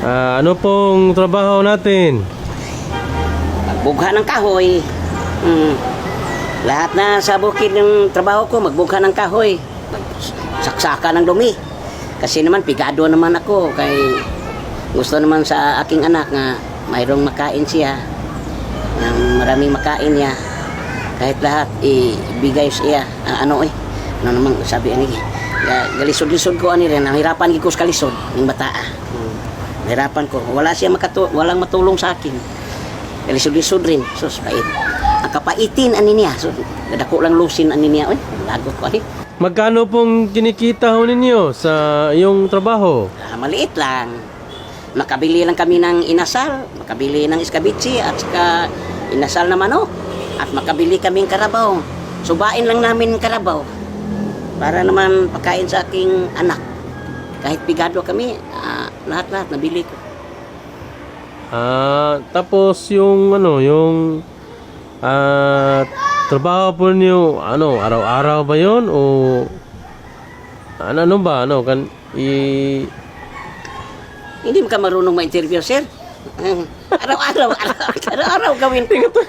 Ano pong trabaho natin? Magbugha ng kahoy. Lahat na sa bukid ng trabaho ko, magbugha ng kahoy. Saksaka ng dumi. Kasi naman, pigado naman ako. Kay gusto naman sa aking anak nga mayroong makain siya. Maraming makain niya. Kahit lahat, ibigay siya. Ano naman sabi ani? Galisod-lisod ko ani rin. Nahirapan ko sa kalisod ng bata. Nahirapan ko. Walang matulong sa akin. Galisod-lisod rin. Sus, pait. Ang kapaitin ani niya. So, dako lang lusin ani niya. Lagot ko ani. Magkano pong kinikita ho ninyo sa iyong trabaho? Maliit lang. Makabili lang kami ng inasal, makabili ng iskabitsi at saka inasal na manok. At makabili kaming karabaw. Subain lang namin karabaw. Para naman pagkain sa aking anak. Kahit pigado kami, lahat-lahat nabili ko. Tapos yung trabaho po niyo, araw-araw ba yun? O ano ba? Hindi ka marunong ma-interview, sir. Araw-araw gawin ko.